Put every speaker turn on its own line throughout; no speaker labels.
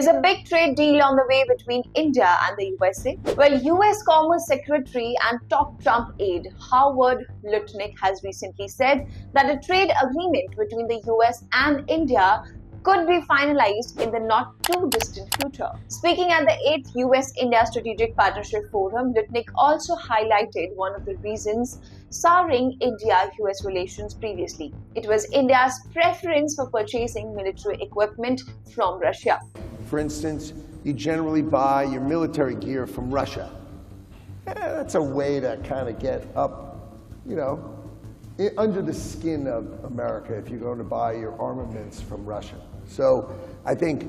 Is a big trade deal on the way between India and the USA? Well, US Commerce Secretary and top Trump aide Howard Lutnick has recently said that a trade agreement between the US and India could be finalized in the not too distant future. Speaking at the 8th US-India Strategic Partnership Forum, Lutnick also highlighted one of the reasons souring India-US relations previously. It was India's preference for purchasing military equipment from Russia.
For instance, you generally buy your military gear from Russia. That's a way to kind of get up, under the skin of America if you're going to buy your armaments from Russia. So I think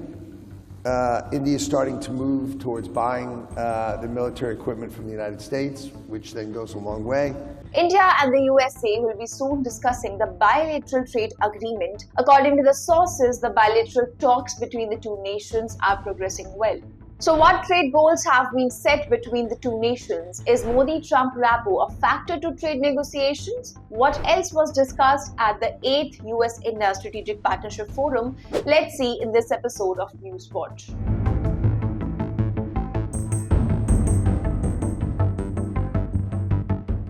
India is starting to move towards buying the military equipment from the United States, which then goes a long way.
India and the USA will be soon discussing the bilateral trade agreement. According to the sources, the bilateral talks between the two nations are progressing well. So what trade goals have been set between the two nations? Is Modi-Trump Rapport a factor to trade negotiations? What else was discussed at the 8th US-India Strategic Partnership Forum? Let's see in this episode of News Watch.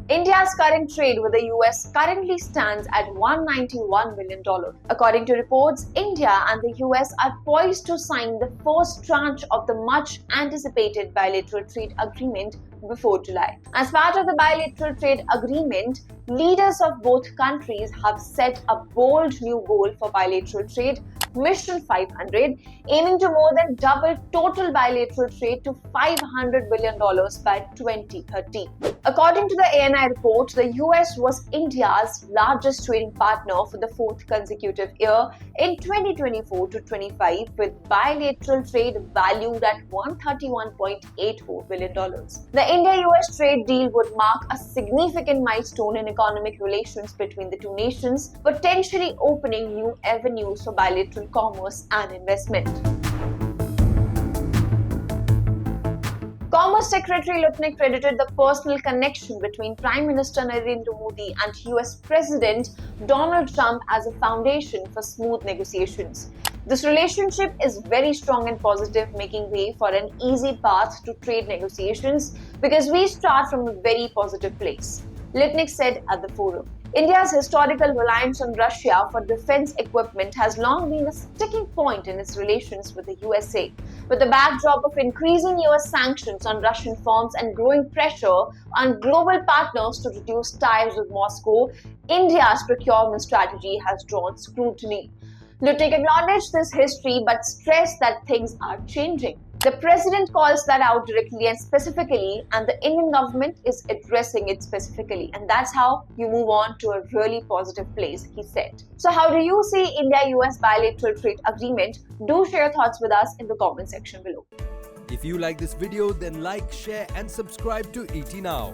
India's current trade with the US currently stands at $191 million. According to reports, India and the US are poised to sign the first tranche of the much-anticipated bilateral trade agreement before July. As part of the bilateral trade agreement, leaders of both countries have set a bold new goal for bilateral trade, Mission 500, aiming to more than double total bilateral trade to $500 billion by 2030. According to the ANI report, the US was India's largest trading partner for the fourth consecutive year in 2024 to 25, with bilateral trade valued at $131.84 billion. The India-US trade deal would mark a significant milestone in economic relations between the two nations, potentially opening new avenues for bilateral commerce and investment. Commerce Secretary Lutnick credited the personal connection between Prime Minister Narendra Modi and US President Donald Trump as a foundation for smooth negotiations. This relationship is very strong and positive, making way for an easy path to trade negotiations because we start from a very positive place, Lutnick said at the forum. India's historical reliance on Russia for defense equipment has long been a sticking point in its relations with the USA. With the backdrop of increasing US sanctions on Russian firms and growing pressure on global partners to reduce ties with Moscow, India's procurement strategy has drawn scrutiny. Lutnick acknowledged this history but stressed that things are changing. The president calls that out directly and specifically, and the Indian government is addressing it specifically. And that's how you move on to a really positive place, he said. So how do you see India-US bilateral trade agreement? Do share your thoughts with us in the comment section below.
If you like this video, then like, share and subscribe to ET Now.